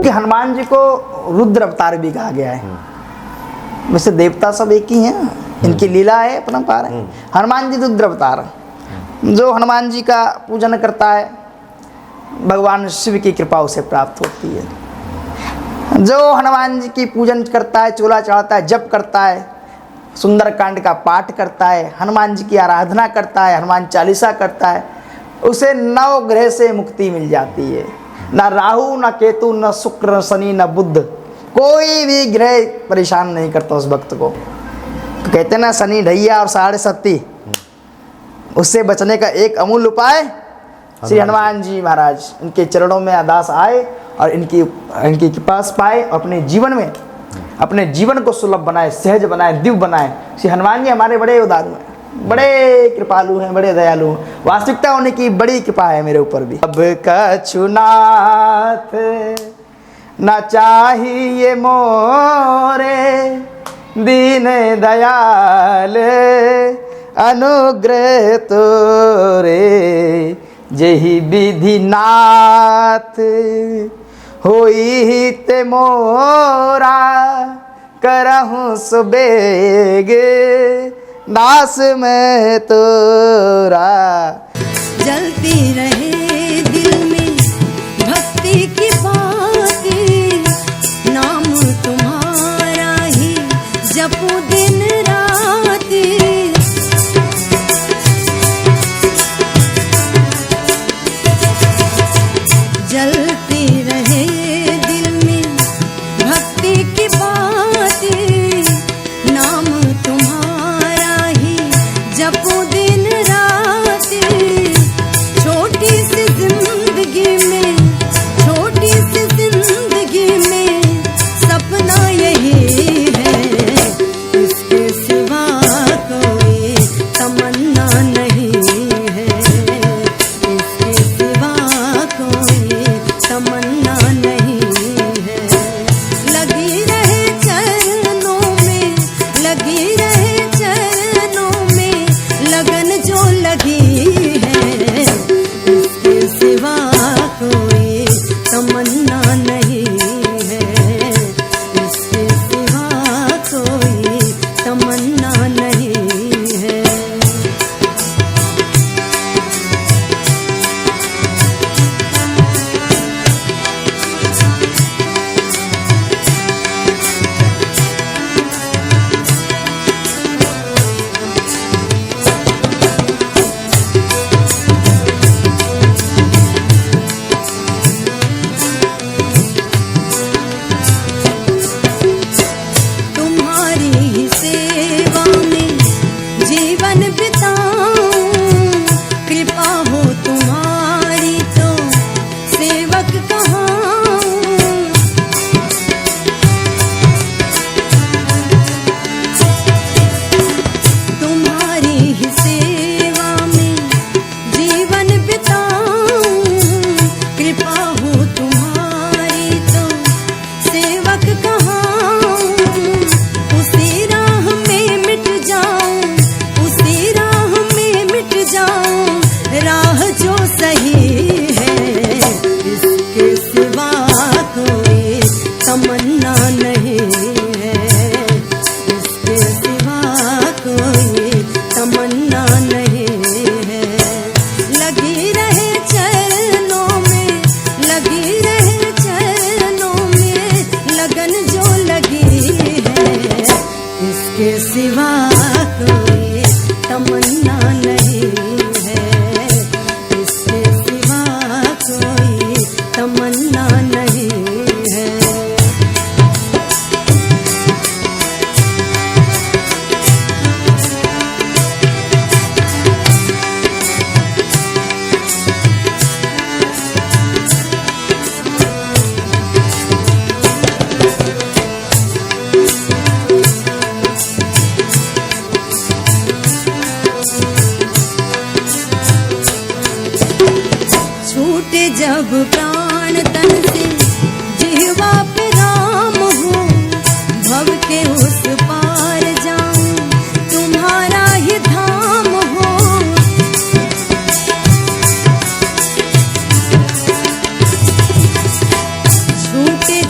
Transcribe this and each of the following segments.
कि हनुमान जी को रुद्र अवतार भी कहा गया है। वैसे देवता सब एक ही हैं, इनकी लीला है, परंपरा है। हनुमान जी रुद्र अवतार, जो हनुमान जी का पूजन करता है भगवान शिव की कृपा उसे प्राप्त होती है। जो हनुमान जी की पूजन करता है, चोला चढ़ाता है, जप करता है, सुंदरकांड का पाठ करता है, हनुमान जी की आराधना करता है, हनुमान चालीसा करता है, उसे 9 ग्रह से मुक्ति मिल जाती है। ना राहु, ना केतु, न शुक्र, न शनि, न बुध, कोई भी ग्रह परेशान नहीं करता उस भक्त को। तो कहते हैं ना, शनि ढैया और 7.5, उससे बचने का एक अमूल्य उपाय श्री हनुमान जी महाराज, इनके चरणों में अरदास आए और इनकी कृपा पाए, अपने जीवन में अपने जीवन को सुलभ बनाए, सहज बनाए, दिव्य बनाए। श्री हनुमान जी हमारे बड़े उदार हैं, बड़े कृपालु हैं, बड़े दयालु हैं। वास्तविकता उन्हीं की बड़ी कृपा है मेरे ऊपर भी। अब कछुनाथ न चाहिए मोरे, दीन दयाल अनुग्रह तोरे, जेहि विधि नाथ होई ते मोरा, करहूँ सुबेगे दास में तोरा। जलती रहे दिल में भक्ति की बाती, नाम तुम्हारा ही जपू दिन राती। जलती रहे दिल में भक्ति की बाती, नाम तुम्हारा ही जपू दिन राती। छोटी सी जिंदगी में, छोटी सी जिंदगी में सपना यही है, इसके सिवा कोई तमन्ना नहीं है, इसके सिवा कोई तमन्ना नहीं है। लगी रहे चरणों में, लगी रहे चरणों में लगन जो लगी है, इसके सिवा कोई तमन्ना नहीं है, इसके सिवा कोई तमन्ना नहीं है। तुम्हारी ही सेवा में जीवन बिताऊं, कृपा हो तुम्हारी तो सेवक कहाऊं। तुम्हारी ही सेवा में जीवन बिताऊं, कृपा हो तुम्हारी तो सेवक कहाऊं। उसी राह में मिट जाऊं, उसी राह में मिट जाऊं, राह जो सही है, इसके सिवा कोई तमन्ना नहीं है, इसके सिवा कोई तमन्ना नहीं है। लगी रहे चरणों में, लगी रहे चरणों में लगन जो लगी है, इसके सिवा कोई तमन्ना नहीं है, इसके सिवा कोई तमन्ना नहीं है। छूटे जब प्राण तन से, जिह्वा पे राम हो, भव के उस पार जाऊं, तुम्हारा ही धाम हो। छूटे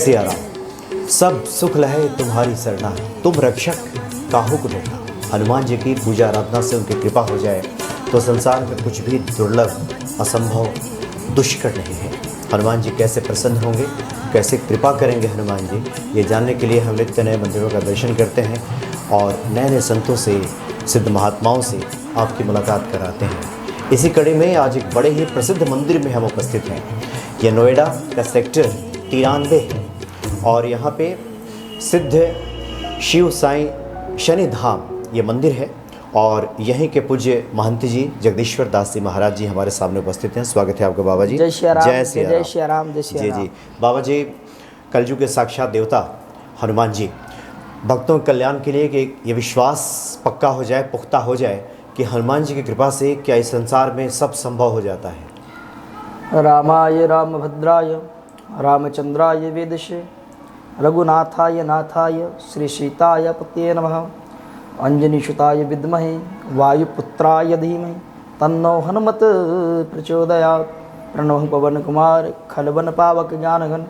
सिया राम। सब सुख लहे तुम्हारी सरना, तुम रक्षक काहू को डरना। हनुमान जी की पूजा आराधना से उनकी कृपा हो जाए तो संसार में कुछ भी दुर्लभ, असंभव, दुष्कर नहीं है। हनुमान जी कैसे प्रसन्न होंगे, कैसे कृपा करेंगे हनुमान जी, ये जानने के लिए हम नित्य नए मंदिरों का दर्शन करते हैं और नए नए संतों से, सिद्ध महात्माओं से आपकी मुलाकात कराते हैं। इसी कड़ी में आज एक बड़े ही प्रसिद्ध मंदिर में हम उपस्थित हैं। यह नोएडा का सेक्टर 93 है और यहाँ पे सिद्ध शिव साईं शनि धाम ये मंदिर है और यहीं के पूज्य महंत जी जगदीश्वर दास जी महाराज जी हमारे सामने उपस्थित हैं। स्वागत है आपका बाबा जी। जय श्री राम, जय श्री राम। जय श्री राम, जय श्री जी राम। जी बाबा जी, कलयुग के साक्षात देवता हनुमान जी भक्तों के कल्याण के लिए कि ये विश्वास पक्का हो जाए, पुख्ता हो जाए कि हनुमान जी की कृपा से क्या इस संसार में सब संभव हो जाता है। रामाय रामभद्राय रामचंद्राय वेदसे रघुनाथाय नाथाय श्री सीताय पतये नमः। अंजनीसुताय विद्महे वायुपुत्राय धीमहि तन्नो हनुमत प्रचोदयात्। प्रणव पवन कुमार खलवन पावक ज्ञानघन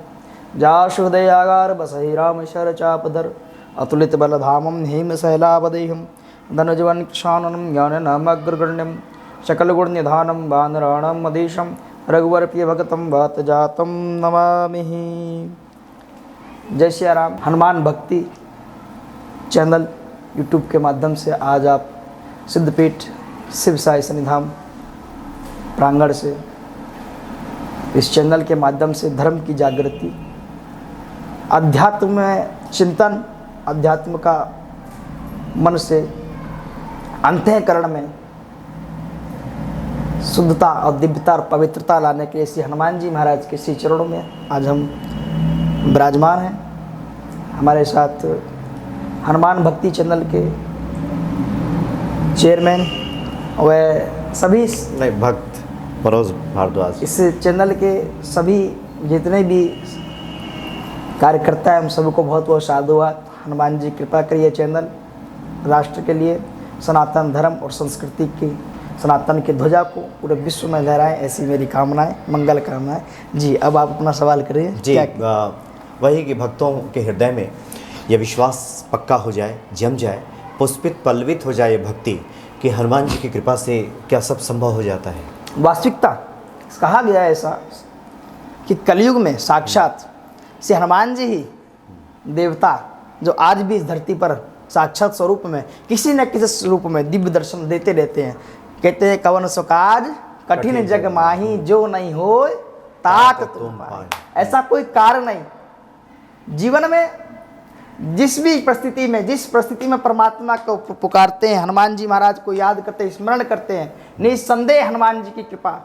जाशुदयागार बसहि राम शर चापधर। अतुलित बलधामं हेम शैलावदेहं धनुजवन कृशाननं ज्ञाननामग्रगण्यं सकलगुणनिधानं वानराणां मदेशं रघुवर प्रिय भगतं वात जातं नमामि। जय श्री राम। हनुमान भक्ति चैनल यूट्यूब के माध्यम से आज आप सिद्धपीठ शिव साई सन्निधाम प्रांगण से इस चैनल के माध्यम से धर्म की जागृति, अध्यात्म में चिंतन, अध्यात्म का मन से अंतःकरण में शुद्धता और दिव्यता और पवित्रता लाने के लिए श्री हनुमान जी महाराज के श्री चरणों में आज हम विराजमान हैं। हमारे साथ हनुमान भक्ति चैनल के चेयरमैन व सभी नहीं, भक्त मनोज भारद्वाज, इस चैनल के सभी जितने भी कार्यकर्ता हैं हम सबको बहुत बहुत साधुवाद। हनुमान जी कृपा करिए चैनल राष्ट्र के लिए, सनातन धर्म और संस्कृति की, सनातन की ध्वजा को पूरे विश्व में लहराएं, ऐसी मेरी कामनाएं, मंगल कामनाएं। जी अब आप अपना सवाल करिए। जी वही कि भक्तों के हृदय में यह विश्वास पक्का हो जाए, जम जाए, पुष्पित पल्लवित हो जाए ये भक्ति कि हनुमान जी की कृपा से क्या सब संभव हो जाता है। वास्तविकता कहा गया है ऐसा कि कलयुग में साक्षात श्री हनुमान जी ही देवता जो आज भी इस धरती पर साक्षात स्वरूप में किसी न किसी स्वरूप में दिव्य दर्शन देते रहते हैं। कहते हैं कवन सो काज कठिन जग माही जो नहीं हो तात तुम पाए। ऐसा कोई कार्य नहीं जीवन में, जिस भी परिस्थिति में, जिस परिस्थिति में परमात्मा को पुकारते हैं, हनुमान जी महाराज को याद करते हैं, स्मरण करते हैं, निस्संदेह हनुमान जी की कृपा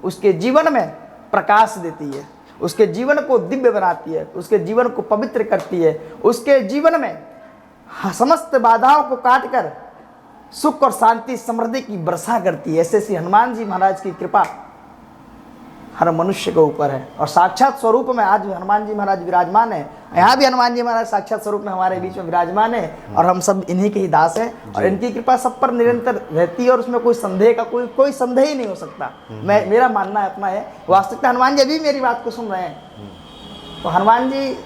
उसके जीवन में प्रकाश देती है, उसके जीवन को दिव्य बनाती है, उसके जीवन को पवित्र करती है, उसके जीवन में समस्त बाधाओं को काटकर सुख और शांति समृद्धि की वर्षा करती है। ऐसे श्री हनुमान जी महाराज की कृपा हर मनुष्य के ऊपर है और साक्षात स्वरूप में आज हनुमान जी महाराज विराजमान है। यहाँ भी हनुमान जी महाराज साक्षात स्वरूप में हमारे बीच में विराजमान है और हम सब इन्हीं के ही दास हैं और इनकी कृपा सब पर निरंतर रहती है और उसमें कोई संदेह का कोई संदेह ही नहीं हो सकता। मेरा मानना है, अपना है। वास्तविकता हनुमान जी अभी मेरी बात को सुन रहे हैं तो हनुमान जी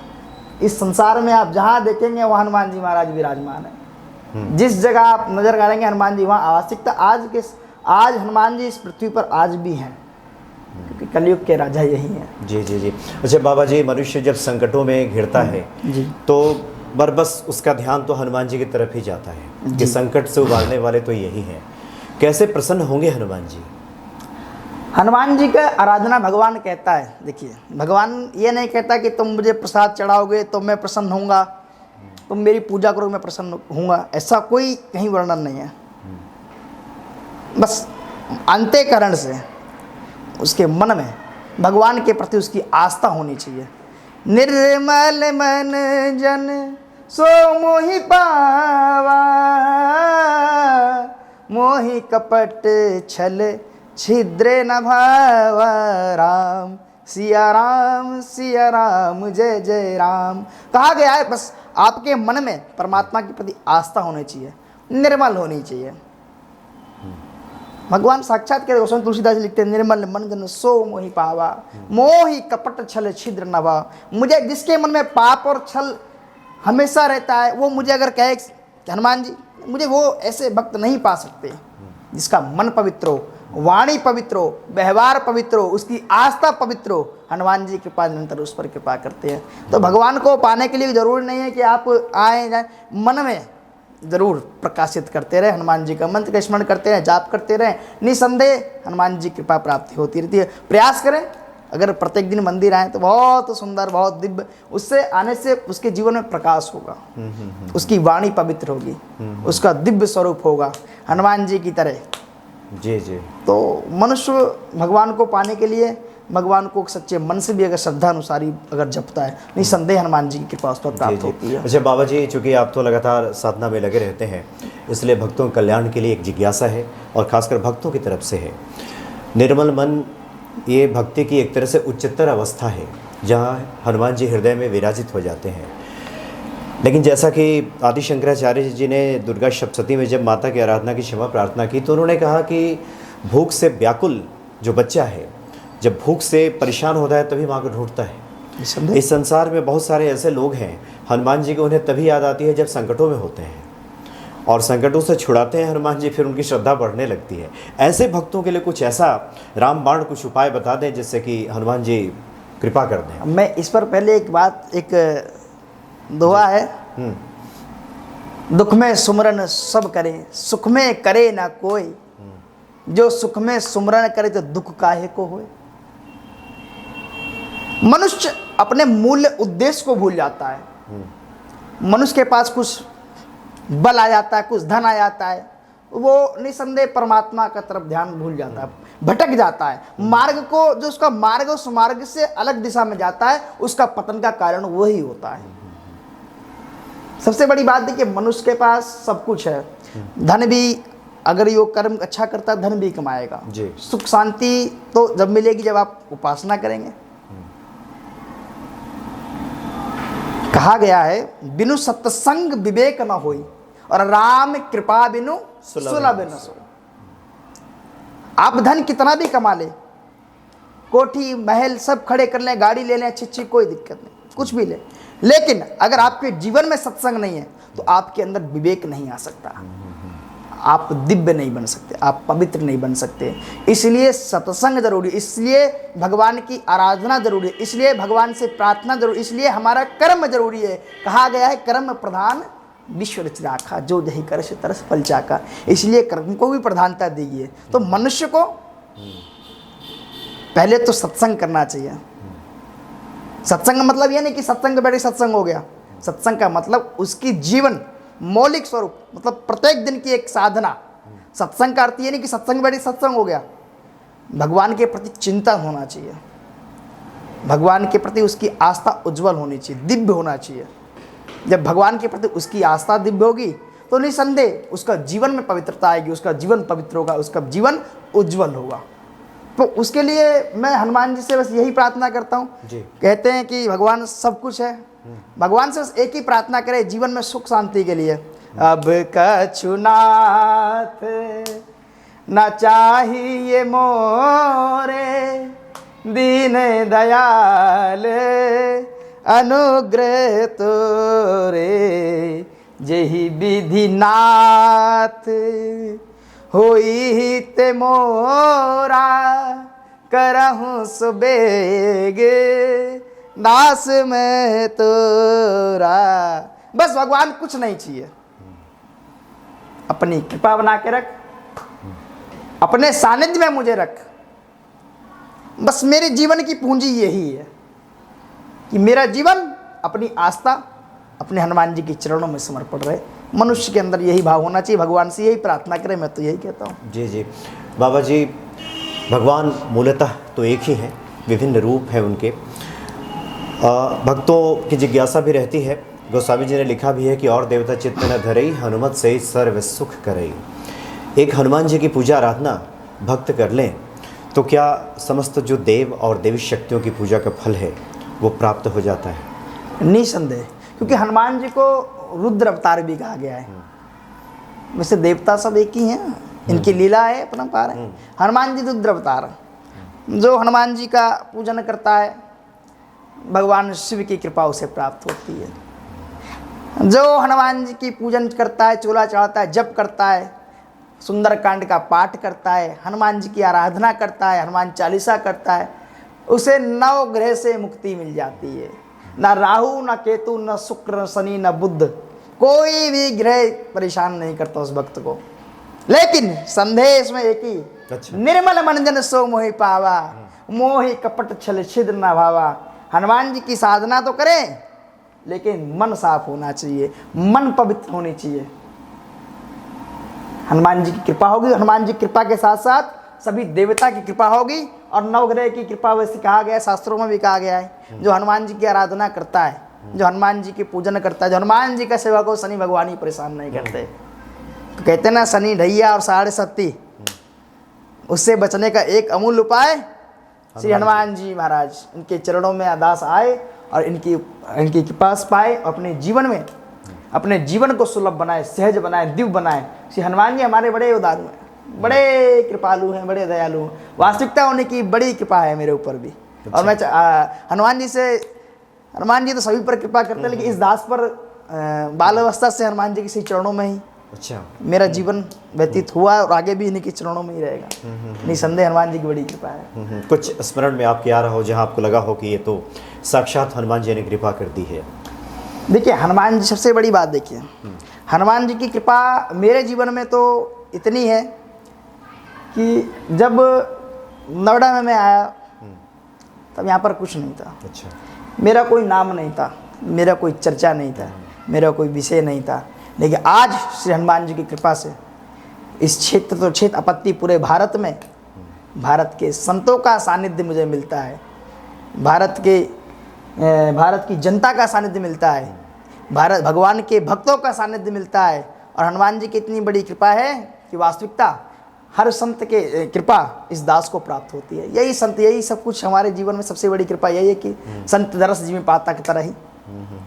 इस संसार में आप जहाँ देखेंगे वहाँ हनुमान जी महाराज विराजमान है। जिस जगह आप नजर डालेंगे हनुमान जी वहाँ आवश्यकता आज हनुमान जी इस पृथ्वी पर आज भी हैं क्योंकि कलयुग के राजा यही हैं। जी जी जी। अच्छा बाबा जी, मनुष्य जब संकटों में घिरता है जी तो बस उसका ध्यान तो हनुमान जी की तरफ ही जाता है कि संकट से उबारने वाले तो यही हैं। कैसे प्रसन्न होंगे हनुमान जी? हनुमान जी का आराधना भगवान कहता है। देखिए भगवान ये नहीं कहता कि तुम मुझे प्रसाद चढ़ाओगे तो मैं प्रसन्न होऊंगा, तुम मेरी पूजा करोगे मैं प्रसन्न होऊंगा, ऐसा कोई कहीं वर्णन नहीं है। बस अंतःकरण से उसके मन में भगवान के प्रति उसकी आस्था होनी चाहिए। निर्मल मन जन सो मोहि पावा, मोहि कपट छल छिद्रे न भावा। राम सिया राम जय जय राम कहा गया है। बस आपके मन में परमात्मा के प्रति आस्था होनी चाहिए, निर्मल होनी चाहिए। भगवान साक्षात कहते, गोस्वामी तुलसीदास जी लिखते हैं, निर्मल मन जन सो मोहि पावा, मोहि कपट छल छिद्र नवा। मुझे जिसके मन में पाप और छल हमेशा रहता है, वो मुझे अगर कहे हनुमान जी मुझे, वो ऐसे भक्त नहीं पा सकते। जिसका मन पवित्र हो, वाणी पवित्र हो, व्यवहार पवित्र हो, उसकी आस्था पवित्र हो, हनुमान जी कृपा निरंतर उस पर कृपा करते हैं। तो भगवान को पाने के लिए जरूरी नहीं है कि आप आए जाए, मन में जरूर प्रकाशित करते रहे, हनुमान जी का मंत्र का स्मरण करते रहें, जाप करते रहें, निसंदेह हनुमान जी कृपा प्राप्ति होती रहती है। प्रयास करें, अगर प्रत्येक दिन मंदिर आए तो बहुत सुंदर, बहुत दिव्य, उससे आने से उसके जीवन में प्रकाश होगा, उसकी वाणी पवित्र होगी, उसका दिव्य स्वरूप होगा हनुमान जी की तरह। जी जी। तो मनुष्य भगवान को पाने के लिए भगवान को सच्चे मन से भी अगर श्रद्धा अनुसारी अगर जपता है, निसंदेह हनुमान जी की कृपा उस पर प्राप्त होती है। अच्छा बाबा जी, चूँकि आप तो लगातार साधना में लगे रहते हैं, इसलिए भक्तों के कल्याण के लिए एक जिज्ञासा है और खासकर भक्तों की तरफ से है। निर्मल मन ये भक्ति की एक तरह से उच्चतर अवस्था है, जहाँ हनुमान जी हृदय में विराजित हो जाते हैं। लेकिन जैसा कि आदि शंकराचार्य जी ने दुर्गा सप्तशती में जब माता की आराधना की क्षमा प्रार्थना की, तो उन्होंने कहा कि भूख से व्याकुल जो बच्चा है, जब भूख से परेशान होता है तभी माँ को ढूंढता है। इस संसार में बहुत सारे ऐसे लोग हैं, हनुमान जी को उन्हें तभी याद आती है जब संकटों में होते हैं, और संकटों से छुड़ाते हैं हनुमान जी, फिर उनकी श्रद्धा बढ़ने लगती है। ऐसे भक्तों के लिए कुछ ऐसा रामबाण कुछ उपाय बता दें जिससे कि हनुमान जी कृपा कर दें। मैं इस पर पहले एक बात, एक दोहा है, दुख में सुमरन सब करे, सुख में करे ना कोई, जो सुख में सुमरन करे तो दुख काहे को होए। मनुष्य अपने मूल्य उद्देश्य को भूल जाता है। मनुष्य के पास कुछ बल आ जाता है, कुछ धन आ जाता है, वो निसंदेह परमात्मा का तरफ ध्यान भूल जाता है, भटक जाता है। मार्ग को, जो उसका मार्ग उस मार्ग से अलग दिशा में जाता है, उसका पतन का कारण वही होता है। सबसे बड़ी बात है कि मनुष्य के पास सब कुछ है, धन भी, अगर योग कर्म अच्छा करता है धन भी कमाएगा जी। सुख शांति तो जब मिलेगी जब आप उपासना करेंगे। कहा गया है, बिनु सत्संग विवेक न होई, और राम कृपा बिनु सुलभ न सो। आप धन कितना भी कमा ले, कोठी महल सब खड़े कर लें, गाड़ी ले लें अच्छी अच्छी, कोई दिक्कत नहीं, कुछ भी ले, लेकिन अगर आपके जीवन में सत्संग नहीं है तो आपके अंदर विवेक नहीं आ सकता, आप दिव्य नहीं बन सकते, आप पवित्र नहीं बन सकते। इसलिए सत्संग जरूरी, इसलिए भगवान की आराधना जरूरी है, इसलिए भगवान से प्रार्थना जरूरी, इसलिए हमारा कर्म जरूरी है। कहा गया है, कर्म प्रधान विश्व रच राखा, जो जही कर से तरस फल चाका। इसलिए कर्म को भी प्रधानता दीजिए। तो मनुष्य को पहले तो सत्संग करना चाहिए। सत्संग मतलब यह नहीं कि सत्संग बैठे सत्संग हो गया। सत्संग का मतलब उसकी जीवन मौलिक स्वरूप, मतलब प्रत्येक दिन की एक साधना। सत्संग का अर्थ ये नहीं कि सत्संग बैठे सत्संग हो गया। भगवान के प्रति चिंतन होना चाहिए, भगवान के प्रति उसकी आस्था उज्जवल होनी चाहिए, दिव्य होना चाहिए। जब भगवान के प्रति उसकी आस्था दिव्य होगी तो निसंदेह उसका जीवन में पवित्रता आएगी, उसका जीवन पवित्र होगा, उसका जीवन उज्जवल होगा। तो उसके लिए मैं हनुमान जी से बस यही प्रार्थना करता हूँ। कहते हैं कि भगवान सब कुछ है, भगवान से बस एक ही प्रार्थना करें जीवन में सुख शांति के लिए। अब कछुनाथ न चाहिए मोरे, दीन दयाल अनुग्रह तोरे, जेहि विधि नाथ होई ते मोरा, करहूँ सुबेगे दास में तोरा। बस भगवान कुछ नहीं चाहिए, अपनी कृपा बना के रख, अपने सानिध्य में मुझे रख। बस मेरे जीवन की पूंजी यही है कि मेरा जीवन अपनी आस्था अपने हनुमान जी के चरणों में समर्पण रहे। मनुष्य के अंदर यही भाव होना चाहिए, भगवान से यही प्रार्थना करें, मैं तो यही कहता हूँ। जी जी बाबा जी, भगवान मूलतः तो एक ही है, विभिन्न रूप हैं उनके। भक्तों की जिज्ञासा भी रहती है। गोस्वामी जी ने लिखा भी है कि और देवता चित्त न धरई, हनुमत से सर्व सुख करई। एक हनुमान जी की पूजा आराधना भक्त कर लें तो क्या समस्त जो देव और देवी शक्तियों की पूजा का फल है वो प्राप्त हो जाता है? निसंदेह, क्योंकि हनुमान जी को रुद्र अवतार भी कहा गया है। वैसे देवता सब एक ही हैं, इनकी लीला है, परंपार है। हनुमान जी रुद्र अवतार, जो हनुमान जी का पूजन करता है भगवान शिव की कृपा उसे प्राप्त होती है। जो हनुमान जी की पूजन करता है, चोला चढ़ाता है, जप करता है, सुंदरकांड का पाठ करता है, हनुमान जी की आराधना करता है, हनुमान चालीसा करता है, उसे 9 ग्रह से मुक्ति मिल जाती है। न राहु, न केतु, न शुक्र, न शनि, न बुध, कोई भी ग्रह परेशान नहीं करता उस भक्त को। लेकिन संदेश में एक ही, अच्छा। निर्मल मन जन सो मोहि पावा, मोहि कपट छल छिद्र न भावा। हनुमान जी की साधना तो करें, लेकिन मन साफ होना चाहिए, मन पवित्र होनी चाहिए। हनुमान जी की कृपा होगी, हनुमान जी की कृपा के साथ साथ सभी देवता की कृपा होगी, और 9 ग्रह की कृपा वैसे कहा गया है, शास्त्रों में भी कहा गया है। जो हनुमान जी की आराधना करता है, जो हनुमान जी की पूजन करता है, जो हनुमान जी का सेवा को शनि भगवान ही परेशान नहीं करते। तो कहते हैं ना, शनि ढैया और 7.5, उससे बचने का एक अमूल्य उपाय श्री हनुमान जी महाराज, इनके चरणों में अरदास आए और इनकी कृपा पाए, अपने जीवन में अपने जीवन को सुलभ बनाए, सहज बनाए, दिव्य बनाए। श्री हनुमान जी हमारे बड़े उदारू हैं, बड़े कृपालु हैं, बड़े दयालु हैं। वास्तविकता होने की बड़ी कृपा है मेरे ऊपर भी। और मैं हनुमान जी तो सभी पर कृपा करते हैं, लेकिन इस दास पर बाल अवस्था से हनुमान जी के चरणों में ही अच्छा मेरा जीवन व्यतीत हुआ, और आगे भी इन्हीं के चरणों में ही रहेगा। निसंदेह हनुमान जी की बड़ी कृपा है। कुछ स्मरण में आपके आ रहा हो जहाँ आपको लगा हो कि ये तो साक्षात हनुमान जी ने कृपा कर दी है? देखिए, हनुमान जी, सबसे बड़ी बात देखिए, हनुमान जी की कृपा मेरे जीवन में तो इतनी है कि जब नोएडा में मैं आया तब यहाँ पर कुछ नहीं था। अच्छा। मेरा कोई नाम नहीं था, मेरा कोई चर्चा नहीं था, मेरा कोई विषय नहीं था। लेकिन आज श्री हनुमान जी की कृपा से इस क्षेत्र तो क्षेत्र आपत्ति पूरे भारत में भारत के संतों का सानिध्य मुझे मिलता है, भारत की जनता का सानिध्य मिलता है, भारत भगवान के भक्तों का सानिध्य मिलता है। और हनुमान जी की इतनी बड़ी कृपा है कि वास्तविकता हर संत के कृपा इस दास को प्राप्त होती है। यही संत, यही सब कुछ हमारे जीवन में सबसे बड़ी कृपा यही है कि संत दरस जीवन पाता की तरह ही।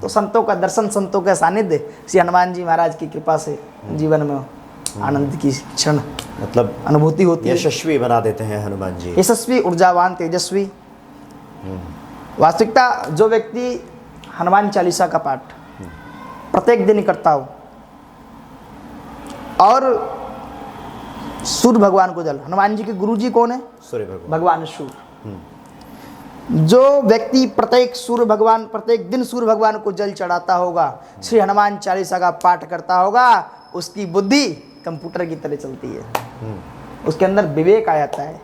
तो संतों का दर्शन, संतों का सानिध्य श्री हनुमान जी महाराज की कृपा से जीवन में आनंद की क्षण मतलब अनुभूति होती है। यशस्वी बना देते हैं हनुमान जी। यशस्वी, ऊर्जावान, तेजस्वी। वास्तविकता जो व्यक्ति हनुमान चालीसा का पाठ प्रत्येक दिन करता हो और सूर्य भगवान को जल, हनुमान जी के गुरु जी कौन है? सूर्य भगवान सूर्य। जो व्यक्ति प्रत्येक दिन सूर्य भगवान को जल चढ़ाता होगा, श्री हनुमान चालीसा का पाठ करता होगा, उसकी बुद्धि कंप्यूटर की तरह चलती है। उसके अंदर विवेक आ जाता है,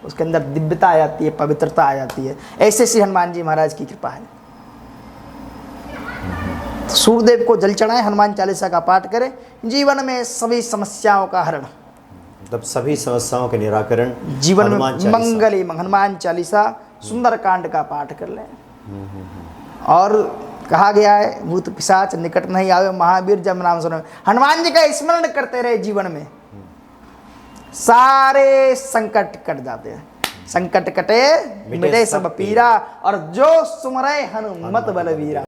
उसके अंदर दिव्यता आ जाती है, पवित्रता आ जाती है। ऐसे श्री हनुमान जी महाराज की कृपा है। तो सूर्यदेव को जल चढ़ाएं, हनुमान चालीसा का पाठ करें, जीवन में सभी समस्याओं का हरण, मतलब सभी समस्याओं के निराकरण जीवन में मंगल ही हनुमान चालीसा, सुंदरकांड का पाठ कर लें। और कहा गया है, भूत पिशाच निकट नहीं आवे, महावीर जब नाम सुनो। हनुमान जी का स्मरण करते रहे, जीवन में सारे संकट कट जाते हैं। संकट कटे मिटे सब पीरा, और जो सुमरे हनुमत बलवीरा।